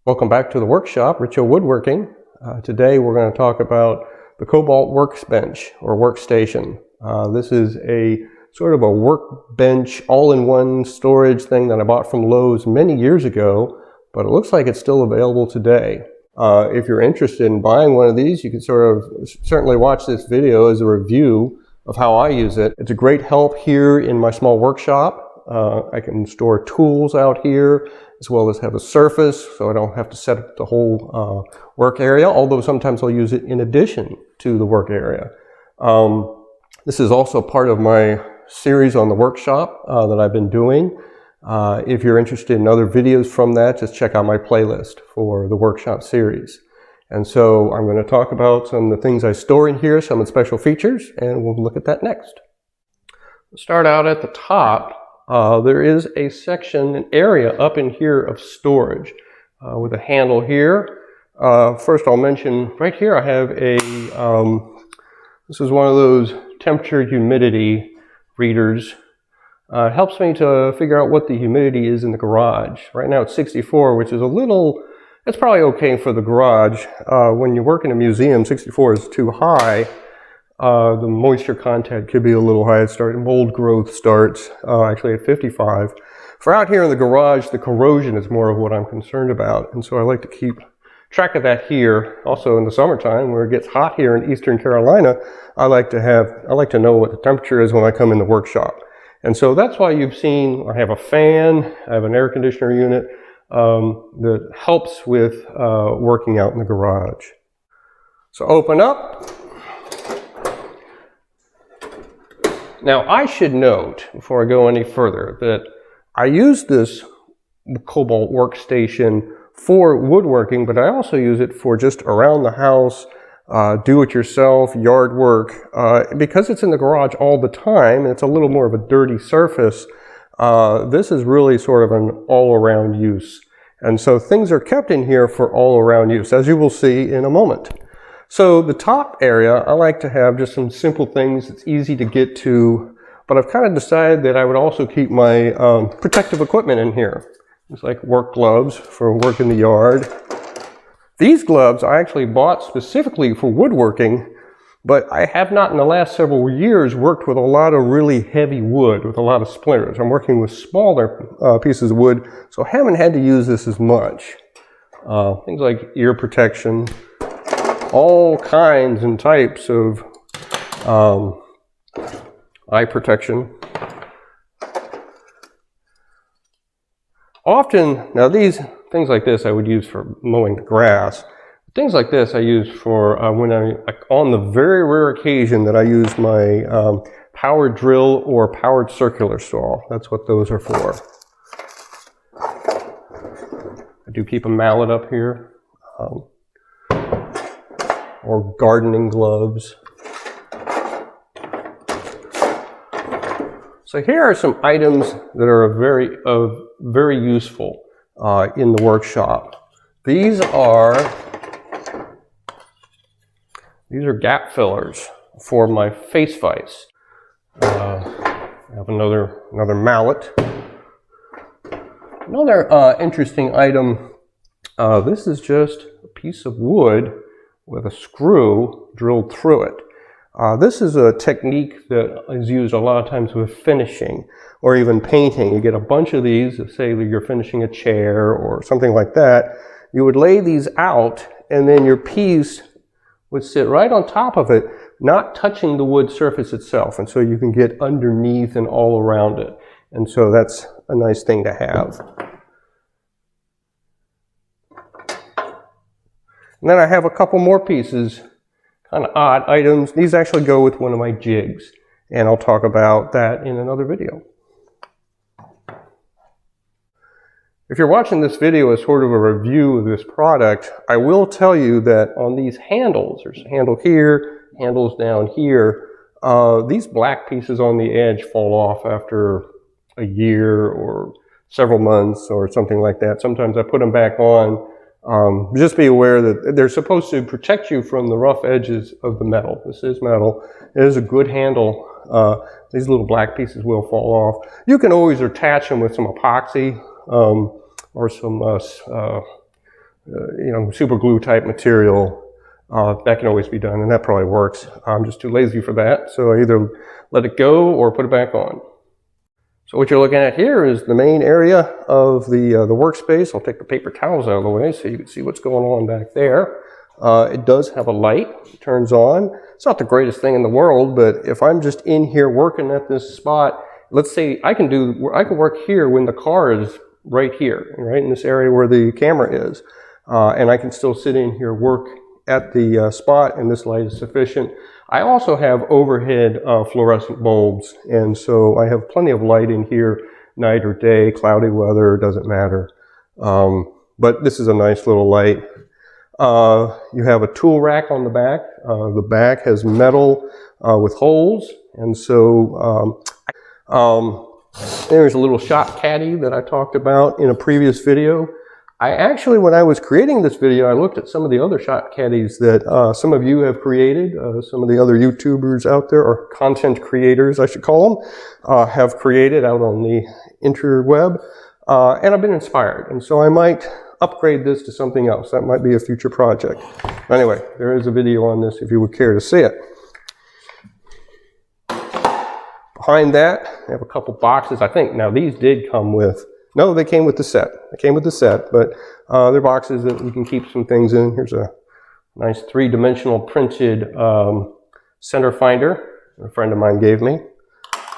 Welcome back to the workshop, Richo Woodworking. Today we're going to talk about the Kobalt Workbench or workstation. This is a sort of a workbench all-in-one storage thing that I bought from Lowe's many years ago, but it looks like it's still available today. If you're interested in buying one of these, you can certainly watch this video as a review of how I use it. It's a great help here in my small workshop. I can store tools out here as well as have a surface, so I don't have to set up the whole work area, although sometimes I'll use it in addition to the work area. This is also part of my series on the workshop that I've been doing. If you're interested in other videos from that, just check out my playlist for the workshop series. And so I'm going to talk about some of the things I store in here, some of the special features, and we'll look at that next. We'll start out at the top. There is a section, an area up in here of storage with a handle here. First I'll mention right here I have a, this is one of those temperature humidity readers. It helps me to figure out what the humidity is in the garage. Right now it's 64, which is a little, it's probably okay for the garage. When you work in a museum, 64 is too high. The moisture content could be a little high. Mold growth starts actually at 55. For out here in the garage, the corrosion is more of what I'm concerned about. And so I like to keep track of that here. Also in the summertime, where it gets hot here in Eastern Carolina, I like to know what the temperature is when I come in the workshop. And so that's why you've seen, I have a fan, I have an air conditioner unit that helps with working out in the garage. So open up. Now I should note, before I go any further, that I use this Kobalt workstation for woodworking, but I also use it for just around the house, do-it-yourself, yard work. Because it's in the garage all the time, and it's a little more of a dirty surface, this is really sort of an all-around use. And so things are kept in here for all-around use, as you will see in a moment. So the top area, I like to have just some simple things. It's easy to get to, but I've kind of decided that I would also keep my protective equipment in here. It's like work gloves for work in the yard. These gloves I actually bought specifically for woodworking, but I have not in the last several years worked with a lot of really heavy wood with a lot of splinters. I'm working with smaller pieces of wood, so I haven't had to use this as much. Things like ear protection. All kinds and types of eye protection. Often, now these things like this I would use for mowing the grass. Things like this I use for when on the very rare occasion that I use my powered drill or powered circular saw. That's what those are for. I do keep a mallet up here. Or gardening gloves. So here are some items that are very useful in the workshop. These are gap fillers for my face vise. I have another mallet. Another interesting item. This is just a piece of wood with a screw drilled through it. This is a technique that is used a lot of times with finishing or even painting. You get a bunch of these, say that you're finishing a chair or something like that. You would lay these out and then your piece would sit right on top of it, not touching the wood surface itself. And so you can get underneath and all around it. And so that's a nice thing to have. And then I have a couple more pieces, kind of odd items. These actually go with one of my jigs, and I'll talk about that in another video. If you're watching this video as sort of a review of this product, I will tell you that on these handles, there's a handle here, handles down here, these black pieces on the edge fall off after a year or several months or something like that. Sometimes I put them back on. Just be aware that they're supposed to protect you from the rough edges of the metal. This is metal. It is a good handle. These little black pieces will fall off. You can always attach them with some epoxy or some super glue type material, that can always be done, and that probably works. I'm just too lazy for that, so I either let it go or put it back on. So what you're looking at here is the main area of the workspace. I'll take the paper towels out of the way so you can see what's going on back there. It does have a light. It turns on. It's not the greatest thing in the world, but if I'm just in here working at this spot, let's say I can work here when the car is right here, right in this area where the camera is, and I can still sit in here, work at the spot, and this light is sufficient. I also have overhead fluorescent bulbs, and so I have plenty of light in here, night or day, cloudy weather, doesn't matter. But this is a nice little light. You have a tool rack on the back. The back has metal with holes, and so there's a little shop caddy that I talked about in a previous video. I actually, when I was creating this video, I looked at some of the other shop caddies that some of you have created, some of the other YouTubers out there, or content creators, I should call them, have created out on the interweb, and I've been inspired. And so I might upgrade this to something else. That might be a future project. Anyway, there is a video on this if you would care to see it. Behind that, I have a couple boxes. I think now these did come with, no, they came with the set. They came with the set, but they're boxes that we can keep some things in. Here's a nice three-dimensional printed center finder a friend of mine gave me.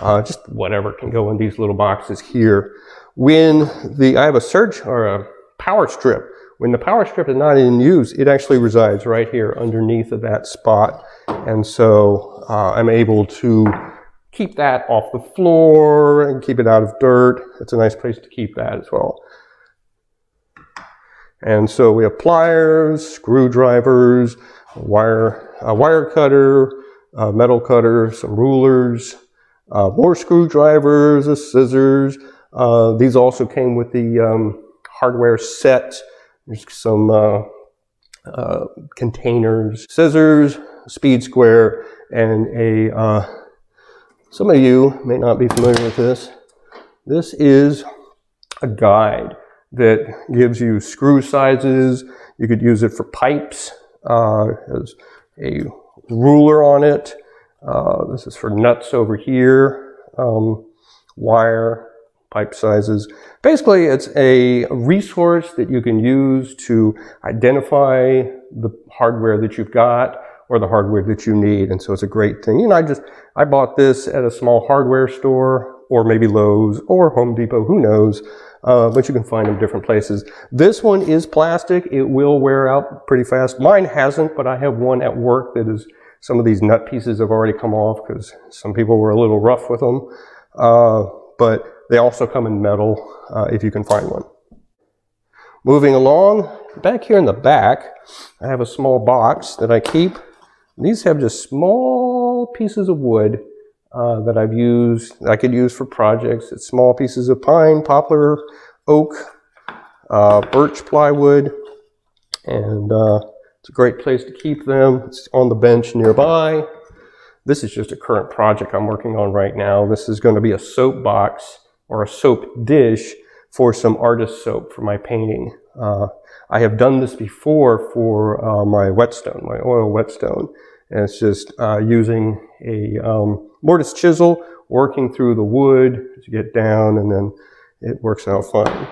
Just whatever can go in these little boxes here. I have a surge or a power strip. When the power strip is not in use, it actually resides right here underneath of that spot. And so I'm able to keep that off the floor and keep it out of dirt. It's a nice place to keep that as well. And so we have pliers, screwdrivers, a wire cutter, a metal cutter, some rulers, more screwdrivers, scissors. These also came with the hardware set. There's some containers, scissors, speed square, and a some of you may not be familiar with this. This is a guide that gives you screw sizes. You could use it for pipes. Has a ruler on it. This is for nuts over here. Wire, pipe sizes. Basically, it's a resource that you can use to identify the hardware that you've got or the hardware that you need, and so it's a great thing. I bought this at a small hardware store, or maybe Lowe's, or Home Depot, who knows, but you can find them different places. This one is plastic. It will wear out pretty fast. Mine hasn't, but I have one at work that is, some of these nut pieces have already come off because some people were a little rough with them, but they also come in metal if you can find one. Moving along, back here in the back, I have a small box that I keep. These have just small pieces of wood that I could use for projects. It's small pieces of pine, poplar, oak, birch plywood, and it's a great place to keep them. It's on the bench nearby. This is just a current project I'm working on right now. This is going to be a soap box or a soap dish for some artist soap for my painting. I have done this before for my whetstone, my oil whetstone. And it's just using a mortise chisel, working through the wood to get down, and then it works out fine.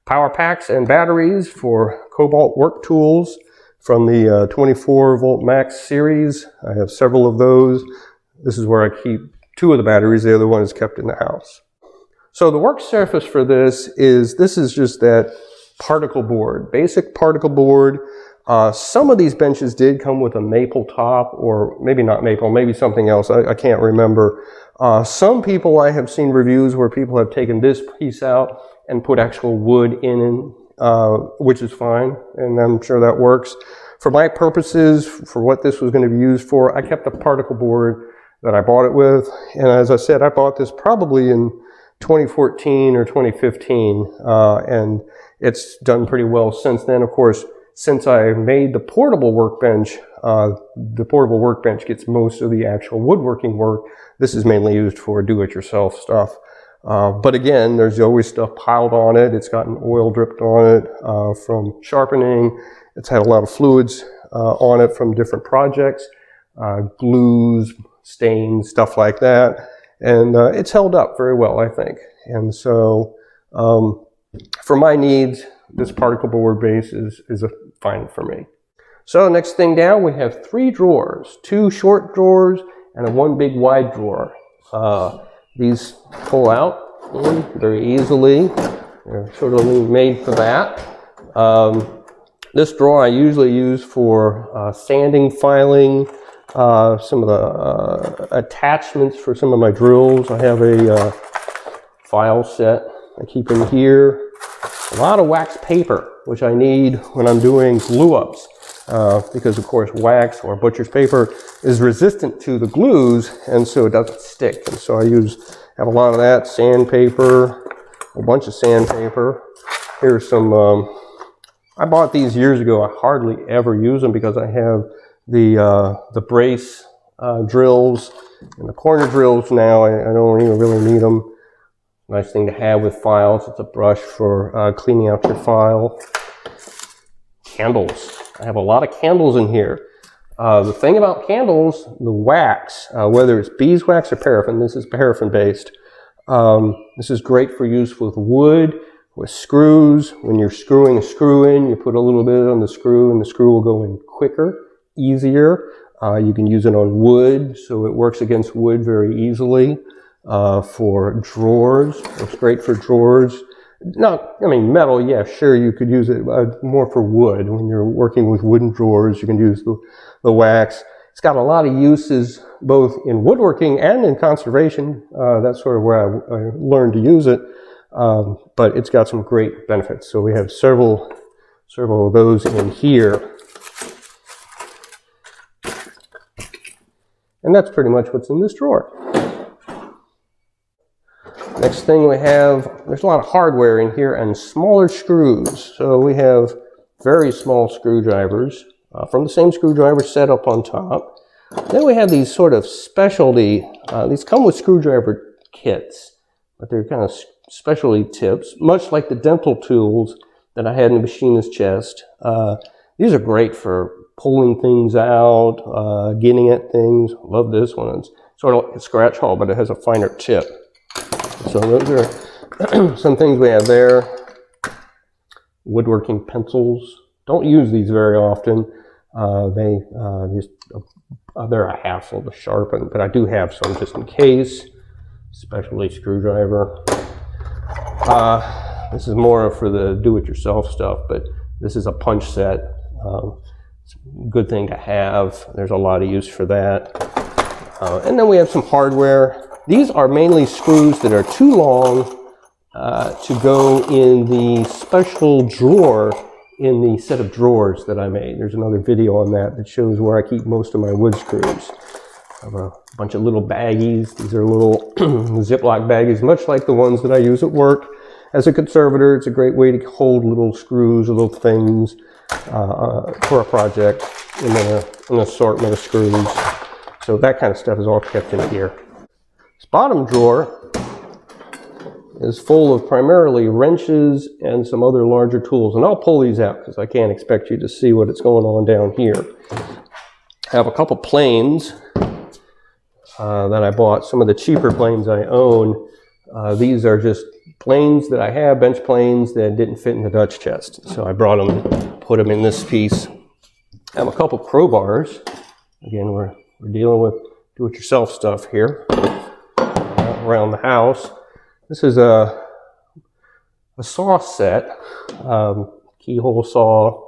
Power packs and batteries for Kobalt work tools from the 24 volt max series. I have several of those. This is where I keep two of the batteries. The other one is kept in the house. So the work surface for this is just that particle board, basic particle board. Some of these benches did come with a maple top, or maybe not maple, maybe something else. I can't remember. Some people, I have seen reviews where people have taken this piece out and put actual wood in, which is fine, and I'm sure that works. For my purposes, for what this was going to be used for, I kept the particle board that I bought it with. And as I said, I bought this probably in 2014 or 2015, and it's done pretty well since then. Of course, since I made the portable workbench gets most of the actual woodworking work. This is mainly used for do-it-yourself stuff. But again, there's always stuff piled on it. It's gotten oil dripped on it from sharpening. It's had a lot of fluids on it from different projects, glues, stains, stuff like that. And it's held up very well, I think. And so for my needs, this particle board base is fine for me. So next thing down, we have 3 drawers, 2 short drawers and one big wide drawer. These pull out very easily. They're sort of made for that. This drawer I usually use for sanding, filing, some of the attachments for some of my drills. I have a file set I keep in here. A lot of wax paper, which I need when I'm doing glue-ups. Because of course wax or butcher's paper is resistant to the glues, and so it doesn't stick. And so I have a lot of that, sandpaper, a bunch of sandpaper. Here's some, I bought these years ago. I hardly ever use them because I have the brace drills and the corner drills now. I don't even really need them. Nice thing to have with files. It's a brush for cleaning out your file. Candles. I have a lot of candles in here. The thing about candles, the wax, whether it's beeswax or paraffin, this is paraffin based. This is great for use with wood, with screws. When you're screwing a screw in, you put a little bit on the screw and the screw will go in quicker, easier. You can use it on wood, so it works against wood very easily. For drawers, it's great for drawers. Metal, yeah, sure, you could use it more for wood. When you're working with wooden drawers, you can use the wax. It's got a lot of uses both in woodworking and in conservation. That's sort of where I learned to use it. But it's got some great benefits. So we have several of those in here. And that's pretty much what's in this drawer. Next thing we have, there's a lot of hardware in here and smaller screws. So we have very small screwdrivers from the same screwdriver set up on top. Then we have these sort of specialty, these come with screwdriver kits, but they're kind of specialty tips, much like the dental tools that I had in the machinist's chest. These are great for pulling things out, getting at things. Love this one. It's sort of like a scratch hole, but it has a finer tip. So those are some things we have there. Woodworking pencils. Don't use these very often. They're a hassle to sharpen, but I do have some just in case. Specialty screwdriver. This is more for the do-it-yourself stuff, but this is a punch set. It's a good thing to have. There's a lot of use for that. And then we have some hardware. These are mainly screws that are too long to go in the special drawer in the set of drawers that I made. There's another video on that shows where I keep most of my wood screws. I have a bunch of little baggies. These are little Ziploc baggies, much like the ones that I use at work. As a conservator, it's a great way to hold little screws or little things for a project, and then an assortment of screws. So that kind of stuff is all kept in here. This bottom drawer is full of primarily wrenches and some other larger tools. And I'll pull these out because I can't expect you to see what's going on down here. I have a couple planes that I bought, some of the cheaper planes I own. These are just planes that I have, bench planes that didn't fit in the Dutch chest. So I brought them, put them in this piece. I have a couple crowbars. Again, we're dealing with do-it-yourself stuff here around the house. This is a saw set, keyhole saw,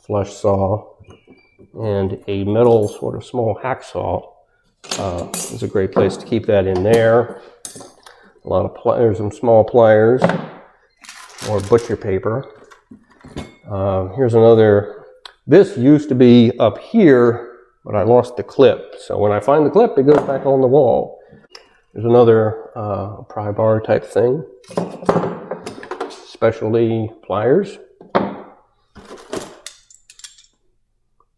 flush saw, and a metal sort of small hacksaw. It's a great place to keep that in there. A lot of pliers, some small pliers, or butcher paper. Here's another. This used to be up here, but I lost the clip. So when I find the clip, it goes back on the wall. There's another pry bar type thing. Specialty pliers.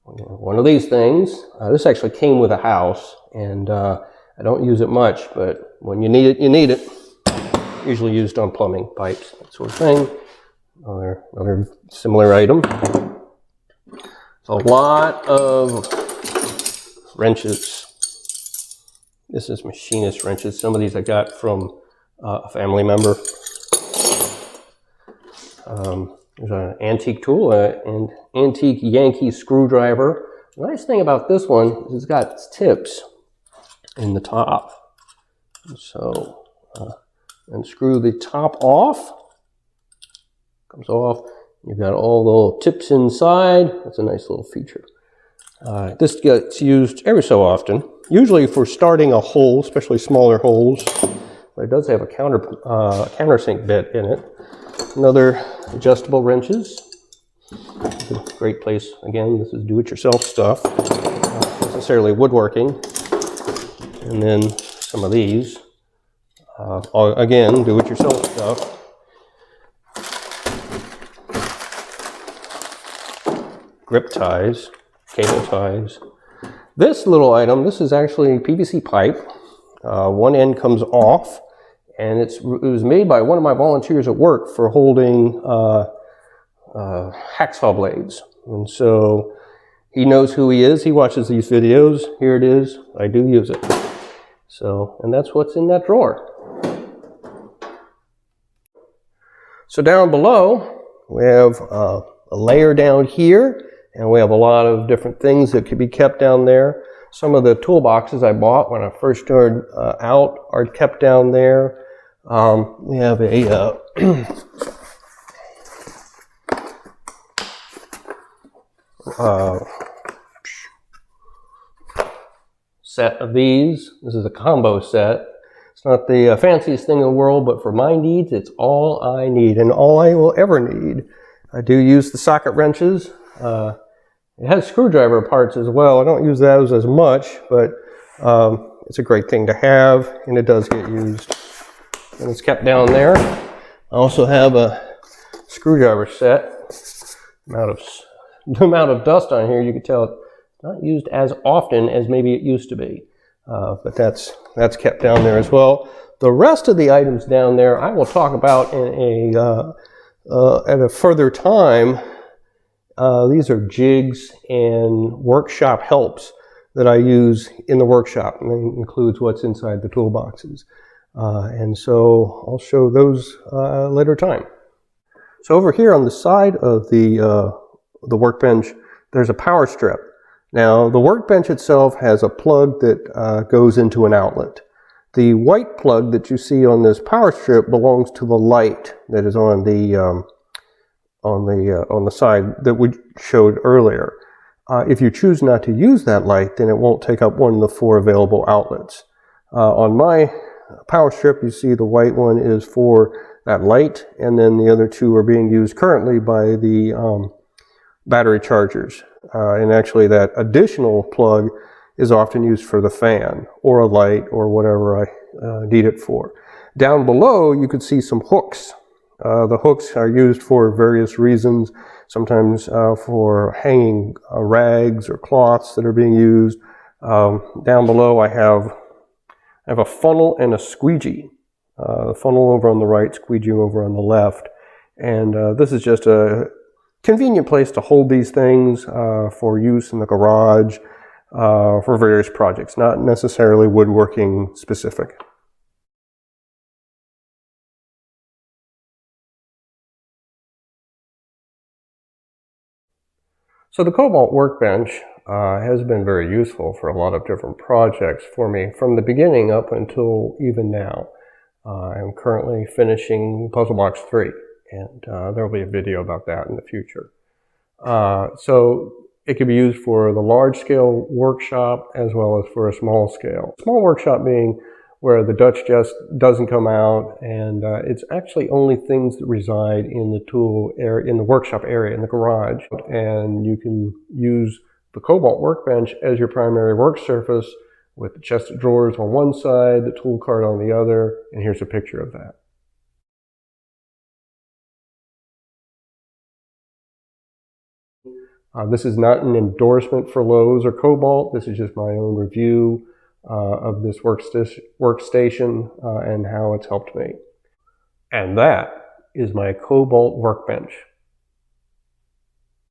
One of these things. This actually came with a house, and I don't use it much, but when you need it, you need it. usually used on plumbing, pipes, that sort of thing. Another similar item. A lot of wrenches. This is machinist wrenches. Some of these I got from a family member. There's an antique tool, an antique Yankee screwdriver. The nice thing about this one is it's got tips in the top. So, unscrew the top off. Comes off. You've got all the little tips inside. That's a nice little feature. This gets used every so often, usually for starting a hole, especially smaller holes. But it does have a countersink bit in it. Another adjustable wrenches. It's a great place. Again, this is do-it-yourself stuff, not necessarily woodworking. And then some of these, again, do-it-yourself stuff. Grip ties, cable ties. This little item, this is actually PVC pipe. One end comes off, and it was made by one of my volunteers at work for holding hacksaw blades. And so he knows who he is. He watches these videos. Here it is. I do use it. So, and that's what's in that drawer. So down below, we have a layer down here. And we have a lot of different things that could be kept down there. Some of the toolboxes I bought when I first started out are kept down there. We have a set of these. This is a combo set. It's not the fanciest thing in the world, but for my needs, it's all I need and all I will ever need. I do use the socket wrenches. It has screwdriver parts as well. I don't use those as much, but it's a great thing to have, and it does get used. And it's kept down there. I also have a screwdriver set. The amount of dust on here, you can tell it's not used as often as maybe it used to be. But that's kept down there as well. The rest of the items down there, I will talk about in at a further time. These are jigs and workshop helps that I use in the workshop, and that includes what's inside the toolboxes. And so I'll show those later time. So over here on the side of the workbench, there's a power strip. Now the workbench itself has a plug that goes into an outlet. The white plug that you see on this power strip belongs to the light that is on the side that we showed earlier. If you choose not to use that light, then it won't take up one of the 4 available outlets. On my power strip, you see the white one is for that light, and then the other 2 are being used currently by the battery chargers. And actually that additional plug is often used for the fan or a light or whatever I need it for. Down below, you can see some hooks. The hooks are used for various reasons, sometimes for hanging rags or cloths that are being used. Down below I have a funnel and a squeegee. The funnel over on the right, squeegee over on the left. And this is just a convenient place to hold these things for use in the garage for various projects, not necessarily woodworking specific. So the Kobalt Workbench has been very useful for a lot of different projects for me from the beginning up until even now. I'm currently finishing Puzzle Box 3, and there will be a video about that in the future. So it can be used for the large scale workshop as well as for a small scale. Small workshop being where the Dutch just doesn't come out, and it's actually only things that reside in the tool area, in the workshop area, in the garage. And you can use the Kobalt Workbench as your primary work surface with the chest of drawers on one side, the tool cart on the other, and here's a picture of that. This is not an endorsement for Lowe's or Kobalt. This is just my own review of this workstation and how it's helped me. And that is my Kobalt Workbench.